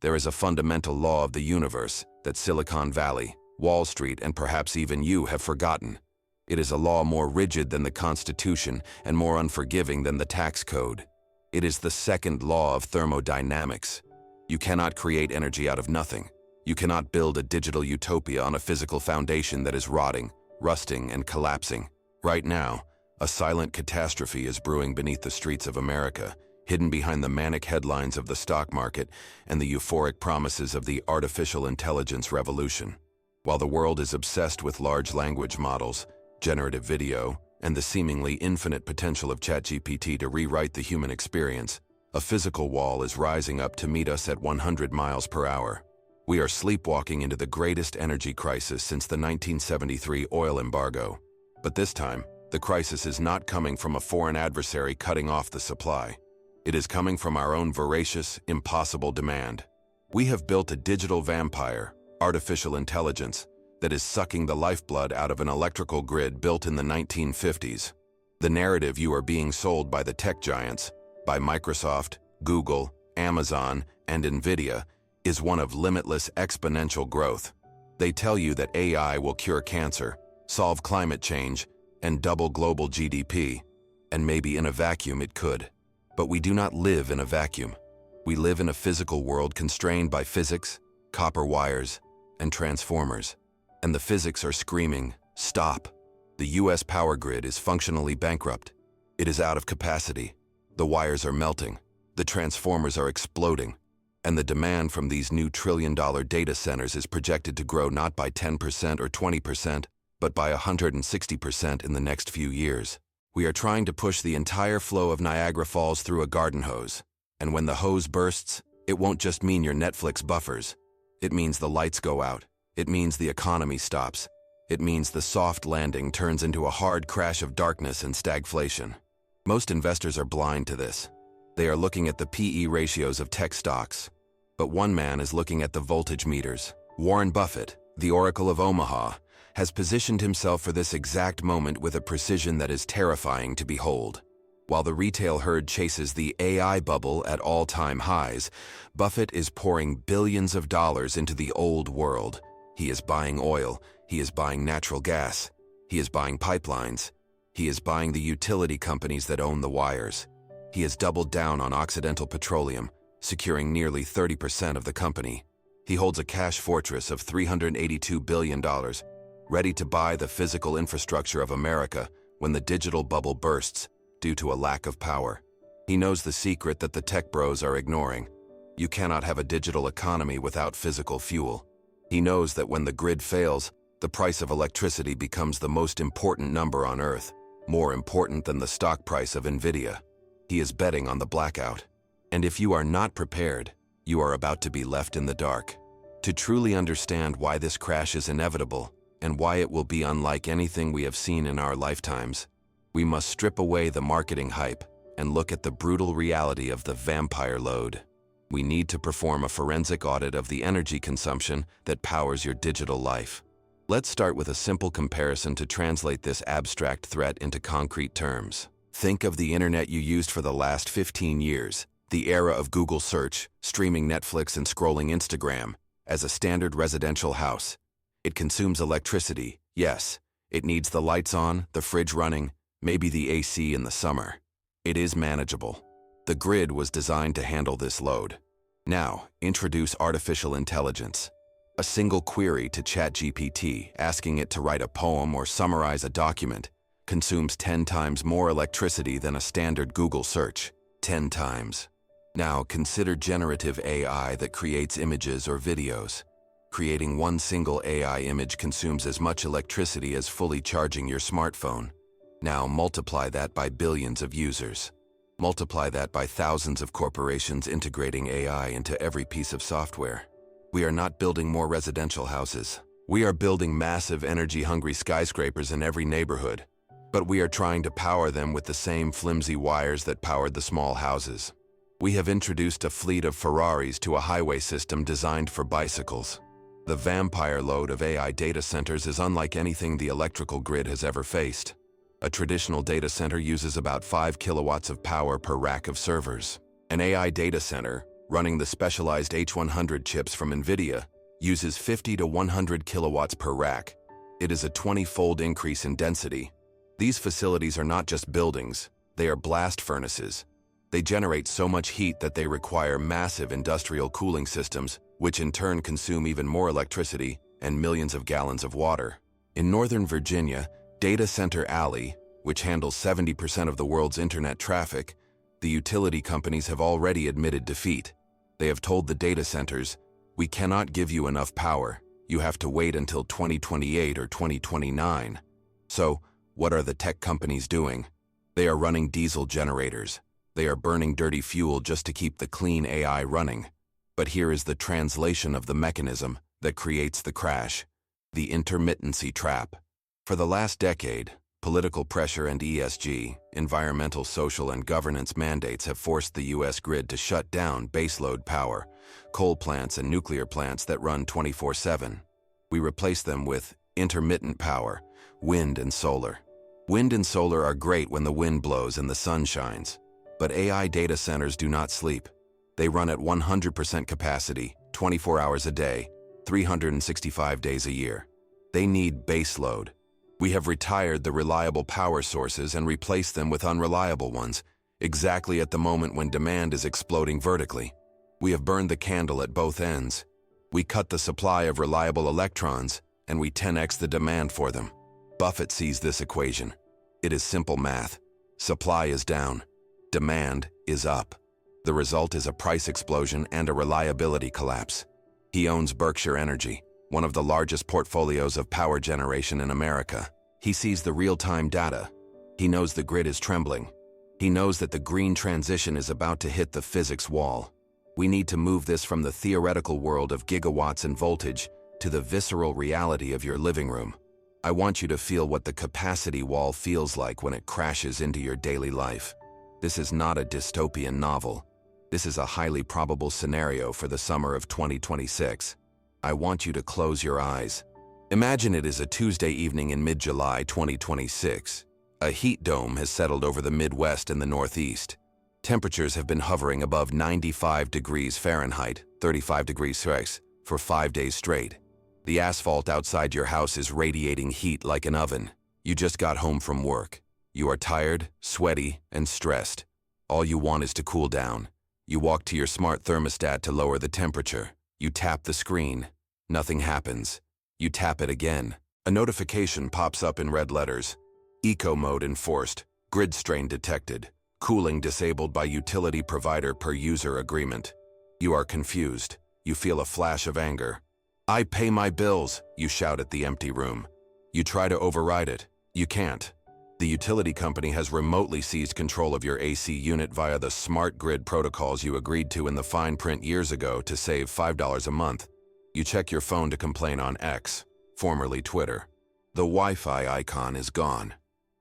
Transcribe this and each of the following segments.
There is a fundamental law of the universe that Silicon Valley, Wall Street, and perhaps even you have forgotten. It is a law more rigid than the Constitution and more unforgiving than the tax code. It is the second law of thermodynamics. You cannot create energy out of nothing. You cannot build a digital utopia on a physical foundation that is rotting, rusting, and collapsing. Right now, a silent catastrophe is brewing beneath the streets of America, hidden behind the manic headlines of the stock market and the euphoric promises of the artificial intelligence revolution. While the world is obsessed with large language models, generative video, and the seemingly infinite potential of ChatGPT to rewrite the human experience, a physical wall is rising up to meet us at 100 miles per hour. We are sleepwalking into the greatest energy crisis since the 1973 oil embargo. But this time, the crisis is not coming from a foreign adversary cutting off the supply. It is coming from our own voracious, impossible demand. We have built a digital vampire, artificial intelligence, that is sucking the lifeblood out of an electrical grid built in the 1950s. The narrative you are being sold by the tech giants, by Microsoft, Google, Amazon, and Nvidia, is one of limitless exponential growth. They tell you that AI will cure cancer, solve climate change, and double global GDP. And maybe in a vacuum it could. But we do not live in a vacuum. We live in a physical world constrained by physics, copper wires, and transformers. And the physics are screaming, stop. The US power grid is functionally bankrupt. It is out of capacity. The wires are melting. The transformers are exploding. And the demand from these new trillion-dollar data centers is projected to grow not by 10% or 20%, but by 160% in the next few years. We are trying to push the entire flow of Niagara Falls through a garden hose. And when the hose bursts, it won't just mean your Netflix buffers. It means the lights go out. It means the economy stops. It means the soft landing turns into a hard crash of darkness and stagflation. Most investors are blind to this. They are looking at the PE ratios of tech stocks. But one man is looking at the voltage meters. Warren Buffett, the Oracle of Omaha, has positioned himself for this exact moment with a precision that is terrifying to behold. While the retail herd chases the AI bubble at all-time highs, Buffett is pouring billions of dollars into the old world. He is buying oil. He is buying natural gas. He is buying pipelines. He is buying the utility companies that own the wires. He has doubled down on Occidental Petroleum, securing nearly 30% of the company. He holds a cash fortress of $382 billion, ready to buy the physical infrastructure of America when the digital bubble bursts due to a lack of power. He knows the secret that the tech bros are ignoring. You cannot have a digital economy without physical fuel. He knows that when the grid fails, the price of electricity becomes the most important number on Earth, more important than the stock price of Nvidia. He is betting on the blackout. And if you are not prepared, you are about to be left in the dark. To truly understand why this crash is inevitable and why it will be unlike anything we have seen in our lifetimes, we must strip away the marketing hype and look at the brutal reality of the vampire load. We need to perform a forensic audit of the energy consumption that powers your digital life. Let's start with a simple comparison to translate this abstract threat into concrete terms. Think of the internet you used for the last 15 years, the era of Google search, streaming Netflix, and scrolling Instagram, as a standard residential house. It consumes electricity, yes. It needs the lights on, the fridge running, maybe the AC in the summer. It is manageable. The grid was designed to handle this load. Now, introduce artificial intelligence. A single query to ChatGPT, asking it to write a poem or summarize a document, consumes 10 times more electricity than a standard Google search. 10 times. Now, consider generative AI that creates images or videos. Creating one single AI image consumes as much electricity as fully charging your smartphone. Now, multiply that by billions of users. Multiply that by thousands of corporations integrating AI into every piece of software. We are not building more residential houses. We are building massive energy-hungry skyscrapers in every neighborhood. But we are trying to power them with the same flimsy wires that powered the small houses. We have introduced a fleet of Ferraris to a highway system designed for bicycles. The vampire load of AI data centers is unlike anything the electrical grid has ever faced. A traditional data center uses about 5 kilowatts of power per rack of servers. An AI data center, running the specialized H100 chips from NVIDIA, uses 50 to 100 kilowatts per rack. It is a 20-fold increase in density. These facilities are not just buildings, they are blast furnaces. They generate so much heat that they require massive industrial cooling systems, which in turn consume even more electricity and millions of gallons of water. In Northern Virginia, Data Center Alley, which handles 70% of the world's internet traffic, the utility companies have already admitted defeat. They have told the data centers, "We cannot give you enough power. You have to wait until 2028 or 2029. So, what are the tech companies doing? They are running diesel generators. They are burning dirty fuel just to keep the clean AI running. But here is the translation of the mechanism that creates the crash: the intermittency trap. For the last decade, political pressure and ESG, environmental, social, and governance mandates have forced the U.S. grid to shut down baseload power, coal plants and nuclear plants that run 24/7. We replace them with intermittent power, wind and solar. Wind and solar are great when the wind blows and the sun shines. But AI data centers do not sleep. They run at 100% capacity, 24 hours a day, 365 days a year. They need baseload. We have retired the reliable power sources and replaced them with unreliable ones, exactly at the moment when demand is exploding vertically. We have burned the candle at both ends. We cut the supply of reliable electrons, and we 10x the demand for them. Buffett sees this equation. It is simple math. Supply is down. Demand is up. The result is a price explosion and a reliability collapse. He owns Berkshire Energy, one of the largest portfolios of power generation in America. He sees the real-time data. He knows the grid is trembling. He knows that the green transition is about to hit the physics wall. We need to move this from the theoretical world of gigawatts and voltage to the visceral reality of your living room. I want you to feel what the capacity wall feels like when it crashes into your daily life. This is not a dystopian novel. This is a highly probable scenario for the summer of 2026. I want you to close your eyes. Imagine it is a Tuesday evening in mid-July 2026. A heat dome has settled over the Midwest and the Northeast. Temperatures have been hovering above 95 degrees Fahrenheit, 35 degrees Celsius, for 5 days straight. The asphalt outside your house is radiating heat like an oven. You just got home from work. You are tired, sweaty, and stressed. All you want is to cool down. You walk to your smart thermostat to lower the temperature. You tap the screen. Nothing happens. You tap it again. A notification pops up in red letters. Eco mode enforced. Grid strain detected. Cooling disabled by utility provider per user agreement. You are confused. You feel a flash of anger. "I pay my bills," you shout at the empty room. You try to override it. You can't. The utility company has remotely seized control of your AC unit via the smart grid protocols you agreed to in the fine print years ago to save $5 a month. You check your phone to complain on X, formerly Twitter. The Wi-Fi icon is gone.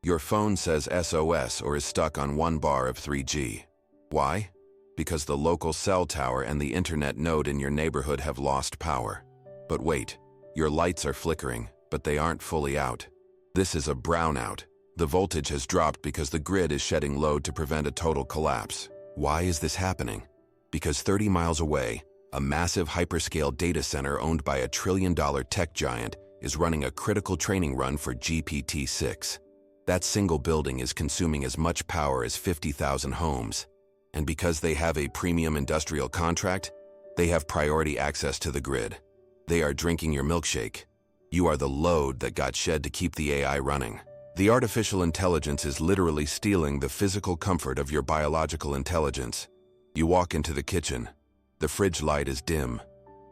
Your phone says SOS or is stuck on 1 bar of 3G. Why? Because the local cell tower and the internet node in your neighborhood have lost power. But wait, your lights are flickering, but they aren't fully out. This is a brownout. The voltage has dropped because the grid is shedding load to prevent a total collapse. Why is this happening? Because 30 miles away, a massive hyperscale data center owned by a trillion-dollar tech giant is running a critical training run for GPT-6. That single building is consuming as much power as 50,000 homes. And because they have a premium industrial contract, they have priority access to the grid. They are drinking your milkshake. You are the load that got shed to keep the AI running. The artificial intelligence is literally stealing the physical comfort of your biological intelligence. You walk into the kitchen. The fridge light is dim.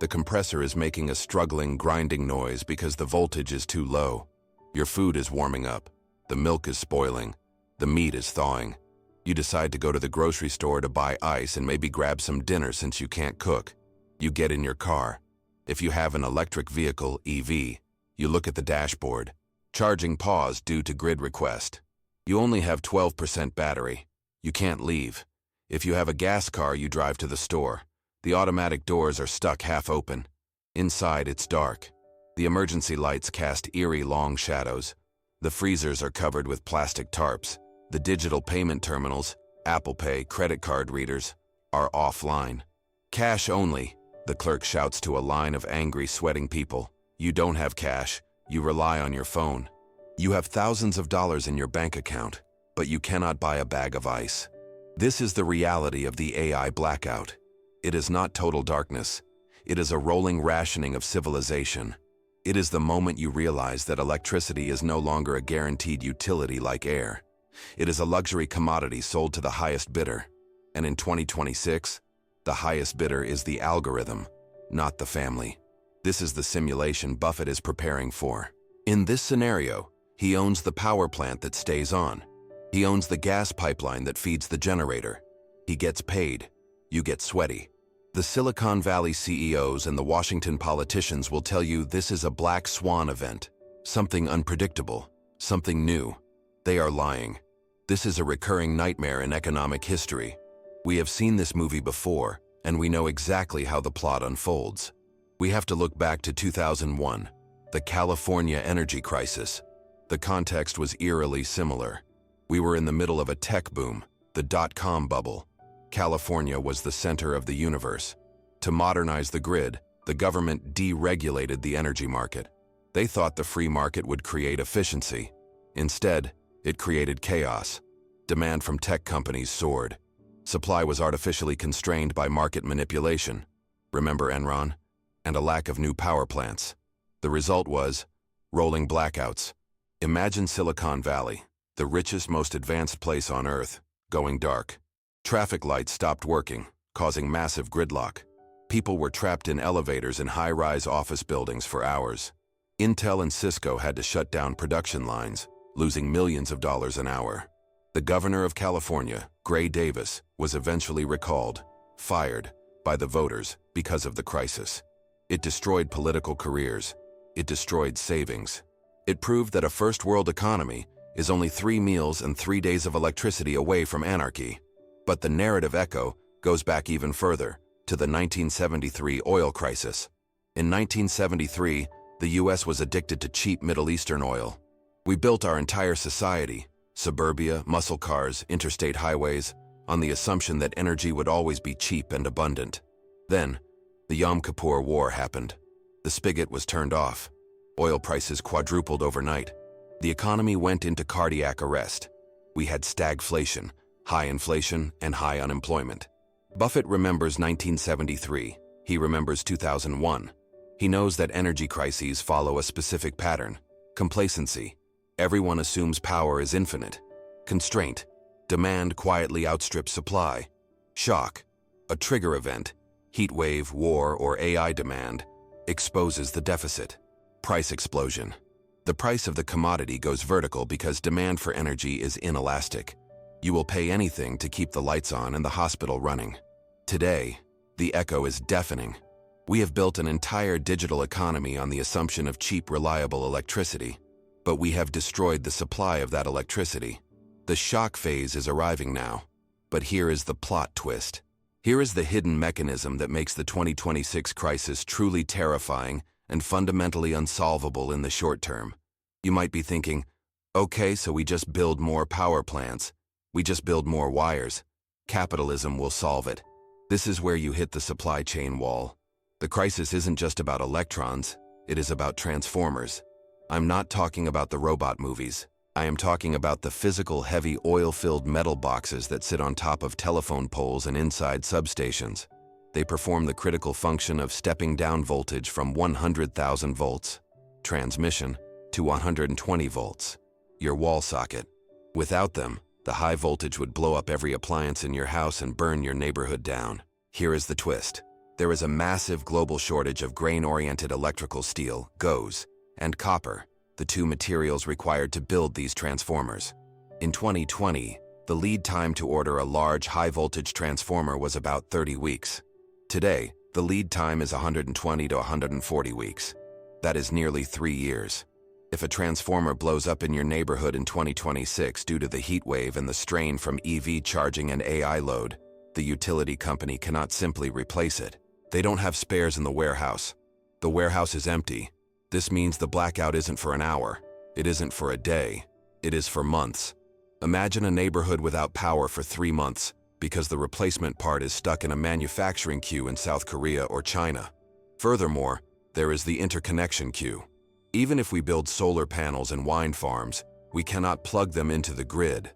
The compressor is making a struggling, grinding noise because the voltage is too low. Your food is warming up. The milk is spoiling. The meat is thawing. You decide to go to the grocery store to buy ice and maybe grab some dinner since you can't cook. You get in your car. If you have an electric vehicle, EV, you look at the dashboard. Charging paused due to grid request. You only have 12% battery. You can't leave. If you have a gas car, you drive to the store. The automatic doors are stuck half open. Inside, it's dark. The emergency lights cast eerie long shadows. The freezers are covered with plastic tarps. The digital payment terminals, Apple Pay, credit card readers, are offline. Cash only, the clerk shouts to a line of angry, sweating people. You don't have cash, you rely on your phone. You have thousands of dollars in your bank account, but you cannot buy a bag of ice. This is the reality of the AI blackout. It is not total darkness. It is a rolling rationing of civilization. It is the moment you realize that electricity is no longer a guaranteed utility like air. It is a luxury commodity sold to the highest bidder. And in 2026, the highest bidder is the algorithm, not the family. This is the simulation Buffett is preparing for. In this scenario, he owns the power plant that stays on. He owns the gas pipeline that feeds the generator. He gets paid. You get sweaty. The Silicon Valley CEOs and the Washington politicians will tell you this is a black swan event, something unpredictable, something new. They are lying. This is a recurring nightmare in economic history. We have seen this movie before, and we know exactly how the plot unfolds. We have to look back to 2001, the California energy crisis. The context was eerily similar. We were in the middle of a tech boom, the dot-com bubble. California was the center of the universe. To modernize the grid, the government deregulated the energy market. They thought the free market would create efficiency. Instead, it created chaos. Demand from tech companies soared. Supply was artificially constrained by market manipulation. Remember Enron? And a lack of new power plants. The result was rolling blackouts. Imagine Silicon Valley, the richest, most advanced place on Earth, going dark. Traffic lights stopped working, causing massive gridlock. People were trapped in elevators in high-rise office buildings for hours. Intel and Cisco had to shut down production lines, losing millions of dollars an hour. The governor of California, Gray Davis, was eventually recalled, fired, by the voters because of the crisis. It destroyed political careers. It destroyed savings. It proved that a first-world economy is only 3 meals and 3 days of electricity away from anarchy. But the narrative echo goes back even further, to the 1973 oil crisis. In 1973, the US was addicted to cheap Middle Eastern oil. We built our entire society, suburbia, muscle cars, interstate highways, on the assumption that energy would always be cheap and abundant. Then, the Yom Kippur War happened. The spigot was turned off. Oil prices quadrupled overnight. The economy went into cardiac arrest. We had stagflation, high inflation, and high unemployment. Buffett remembers 1973. He remembers 2001. He knows that energy crises follow a specific pattern. Complacency. Everyone assumes power is infinite. Constraint. Demand quietly outstrips supply. Shock. A trigger event. Heat wave, war, or AI demand exposes the deficit. Price explosion. The price of the commodity goes vertical because demand for energy is inelastic. You will pay anything to keep the lights on and the hospital running. Today, the echo is deafening. We have built an entire digital economy on the assumption of cheap, reliable electricity, but we have destroyed the supply of that electricity. The shock phase is arriving now, but here is the plot twist. Here is the hidden mechanism that makes the 2026 crisis truly terrifying and fundamentally unsolvable in the short term. You might be thinking, okay, so we just build more power plants. We just build more wires. Capitalism will solve it. This is where you hit the supply chain wall. The crisis isn't just about electrons, it is about transformers. I'm not talking about the robot movies. I am talking about the physical, heavy, oil-filled metal boxes that sit on top of telephone poles and inside substations. They perform the critical function of stepping down voltage from 100,000 volts, transmission, to 120 volts, your wall socket. Without them, the high voltage would blow up every appliance in your house and burn your neighborhood down. Here is the twist. There is a massive global shortage of grain-oriented electrical steel, GOES, and copper, the two materials required to build these transformers. In 2020, the lead time to order a large high-voltage transformer was about 30 weeks. Today, the lead time is 120 to 140 weeks. That is nearly 3 years. If a transformer blows up in your neighborhood in 2026 due to the heat wave and the strain from EV charging and AI load, the utility company cannot simply replace it. They don't have spares in the warehouse. The warehouse is empty. This means the blackout isn't for an hour. It isn't for a day. It is for months. Imagine a neighborhood without power for 3 months. because the replacement part is stuck in a manufacturing queue in South Korea or China. Furthermore, there is the interconnection queue. Even if we build solar panels and wind farms, we cannot plug them into the grid.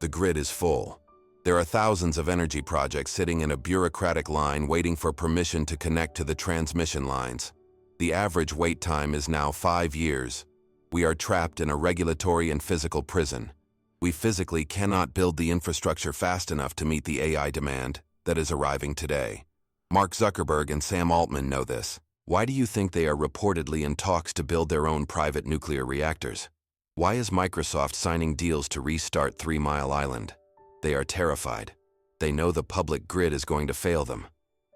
The grid is full. There are thousands of energy projects sitting in a bureaucratic line waiting for permission to connect to the transmission lines. The average wait time is now 5 years. We are trapped in a regulatory and physical prison. We physically cannot build the infrastructure fast enough to meet the AI demand that is arriving today. Mark Zuckerberg and Sam Altman know this. Why do you think they are reportedly in talks to build their own private nuclear reactors? Why is Microsoft signing deals to restart 3 Mile Island? They are terrified. They know the public grid is going to fail them.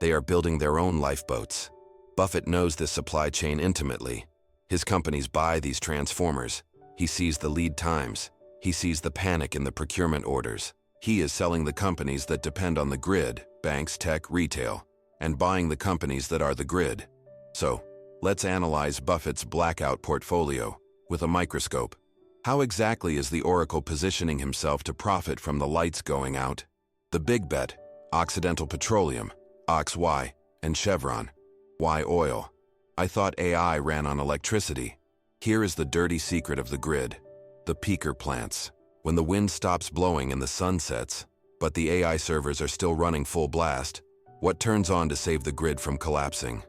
They are building their own lifeboats. Buffett knows this supply chain intimately. His companies buy these transformers. He sees the lead times. He sees the panic in the procurement orders. He is selling the companies that depend on the grid, banks, tech, retail, and buying the companies that are the grid. So, let's analyze Buffett's blackout portfolio with a microscope. How exactly is the Oracle positioning himself to profit from the lights going out? The big bet, Occidental Petroleum, OXY, and Chevron. Why oil? I thought AI ran on electricity. Here is the dirty secret of the grid. The peaker plants. When the wind stops blowing and the sun sets, but the AI servers are still running full blast, what turns on to save the grid from collapsing?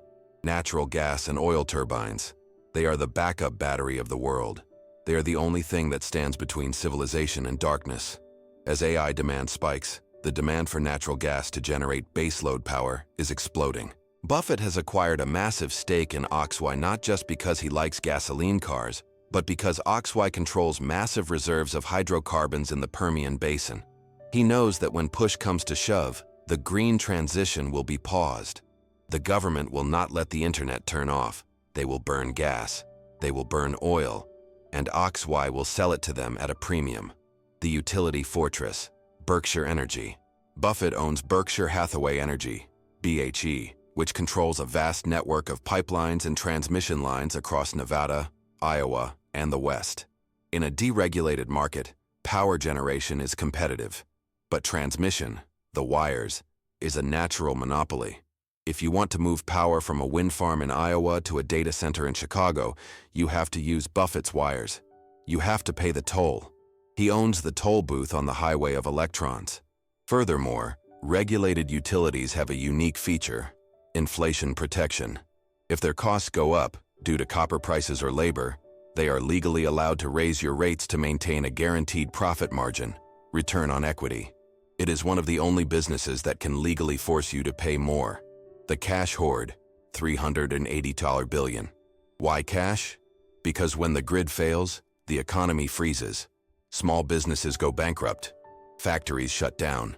Natural gas and oil turbines. They are the backup battery of the world. They are the only thing that stands between civilization and darkness. As AI demand spikes, the demand for natural gas to generate baseload power is exploding. Buffett has acquired a massive stake in OXY not just because he likes gasoline cars, but because OXY controls massive reserves of hydrocarbons in the Permian Basin. He knows that when push comes to shove, the green transition will be paused. The government will not let the internet turn off. They will burn gas. They will burn oil. And OXY will sell it to them at a premium. The utility fortress, Berkshire Energy. Buffett owns Berkshire Hathaway Energy, BHE, which controls a vast network of pipelines and transmission lines across Nevada, Iowa, and the West. In a deregulated market, power generation is competitive. But transmission, the wires, is a natural monopoly. If you want to move power from a wind farm in Iowa to a data center in Chicago, you have to use Buffett's wires. You have to pay the toll. He owns the toll booth on the highway of electrons. Furthermore, regulated utilities have a unique feature: inflation protection. If their costs go up, due to copper prices or labor, they are legally allowed to raise your rates to maintain a guaranteed profit margin, return on equity. It is one of the only businesses that can legally force you to pay more. The cash hoard, $380 billion. Why cash? Because when the grid fails, the economy freezes. Small businesses go bankrupt. Factories shut down.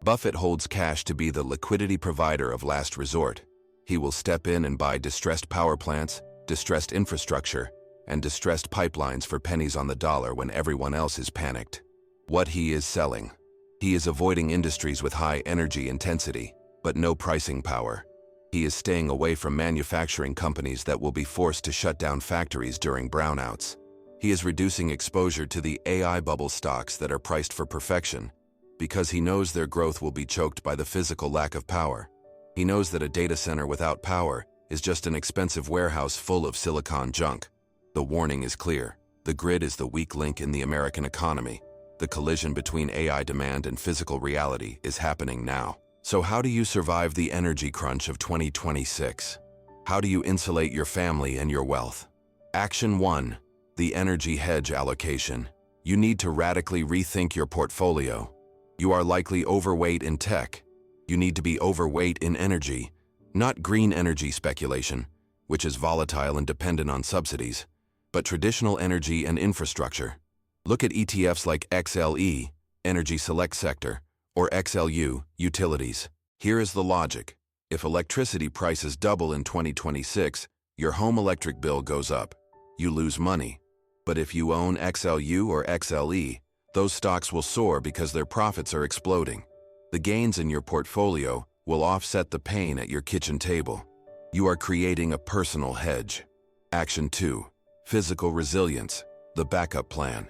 Buffett holds cash to be the liquidity provider of last resort. He will step in and buy distressed power plants, distressed infrastructure, and distressed pipelines for pennies on the dollar when everyone else is panicked. What he is selling. He is avoiding industries with high energy intensity, but no pricing power. He is staying away from manufacturing companies that will be forced to shut down factories during brownouts. He is reducing exposure to the AI bubble stocks that are priced for perfection, because he knows their growth will be choked by the physical lack of power. He knows that a data center without power is just an expensive warehouse full of silicon junk. The warning is clear. The grid is the weak link in the American economy. The collision between AI demand and physical reality is happening now. So how do you survive the energy crunch of 2026? How do you insulate your family and your wealth? Action 1. The energy hedge allocation. You need to radically rethink your portfolio. You are likely overweight in tech. You need to be overweight in energy, not green energy speculation, which is volatile and dependent on subsidies, but traditional energy and infrastructure. Look at ETFs like XLE, Energy Select Sector, or XLU, Utilities. Here is the logic. If electricity prices double in 2026, your home electric bill goes up. You lose money. But if you own XLU or XLE, those stocks will soar because their profits are exploding. The gains in your portfolio will offset the pain at your kitchen table. You are creating a personal hedge. Action 2. Physical resilience, the backup plan.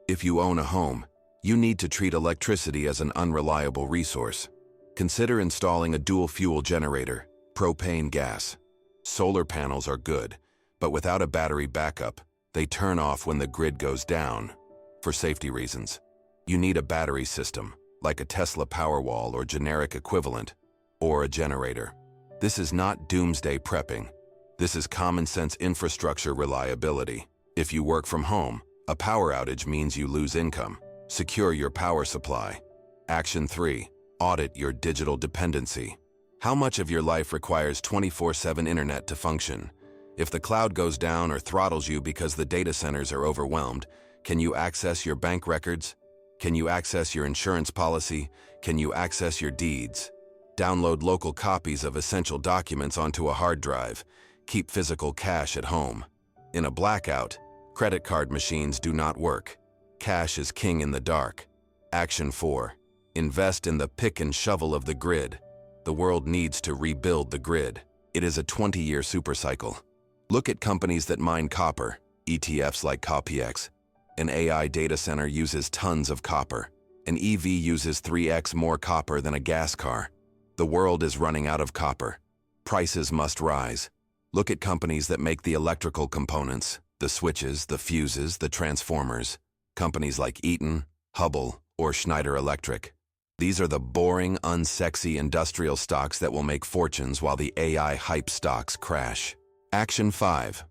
If you own a home, you need to treat electricity as an unreliable resource. Consider installing a dual-fuel generator, propane gas. Solar panels are good, but without a battery backup, they turn off when the grid goes down. For safety reasons, you need a battery system, like a Tesla Powerwall or generic equivalent, or a generator. This is not doomsday prepping. This is common-sense infrastructure reliability. If you work from home, a power outage means you lose income. Secure your power supply. Action 3. Audit your digital dependency. How much of your life requires 24/7 internet to function? If the cloud goes down or throttles you because the data centers are overwhelmed, can you access your bank records? Can you access your insurance policy? Can you access your deeds? Download local copies of essential documents onto a hard drive. Keep physical cash at home. In a blackout, credit card machines do not work. Cash is king in the dark. Action 4. Invest in the pick and shovel of the grid. The world needs to rebuild the grid. It is a 20-year supercycle. Look at companies that mine copper, ETFs like CopyX. An AI data center uses tons of copper. An EV uses 3x more copper than a gas car. The world is running out of copper. Prices must rise. Look at companies that make the electrical components, the switches, the fuses, the transformers. Companies like Eaton, Hubbell, or Schneider Electric. These are the boring, unsexy industrial stocks that will make fortunes while the AI hype stocks crash. Action 5.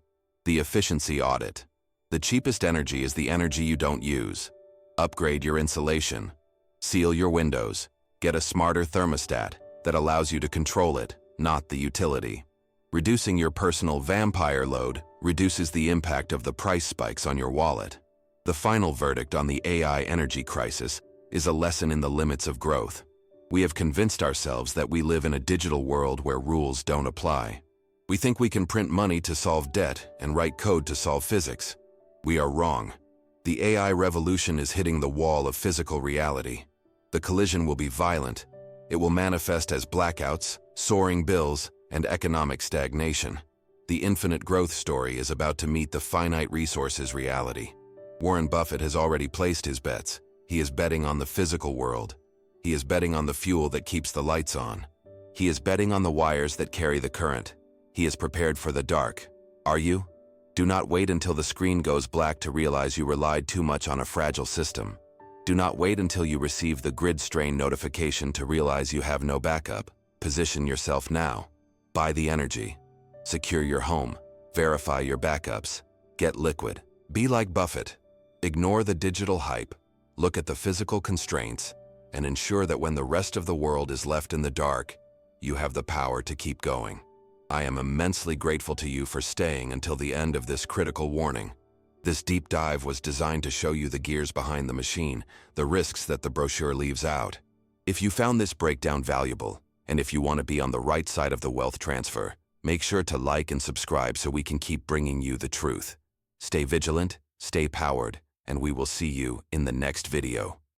The efficiency audit. The cheapest energy is the energy you don't use. Upgrade your insulation. Seal your windows. Get a smarter thermostat that allows you to control it, not the utility. Reducing your personal vampire load reduces the impact of the price spikes on your wallet. The final verdict on the AI energy crisis is a lesson in the limits of growth. We have convinced ourselves that we live in a digital world where rules don't apply. We think we can print money to solve debt and write code to solve physics. We are wrong. The AI revolution is hitting the wall of physical reality. The collision will be violent. It will manifest as blackouts, soaring bills, and economic stagnation. The infinite growth story is about to meet the finite resources reality. Warren Buffett has already placed his bets. He is betting on the physical world. He is betting on the fuel that keeps the lights on. He is betting on the wires that carry the current. He is prepared for the dark. Are you? Do not wait until the screen goes black to realize you relied too much on a fragile system. Do not wait until you receive the grid strain notification to realize you have no backup. Position yourself now. Buy the energy. Secure your home. Verify your backups. Get liquid. Be like Buffett. Ignore the digital hype. Look at the physical constraints and ensure that when the rest of the world is left in the dark, you have the power to keep going. I am immensely grateful to you for staying until the end of this critical warning. This deep dive was designed to show you the gears behind the machine, the risks that the brochure leaves out. If you found this breakdown valuable, and if you want to be on the right side of the wealth transfer, make sure to like and subscribe so we can keep bringing you the truth. Stay vigilant, stay powered, and we will see you in the next video.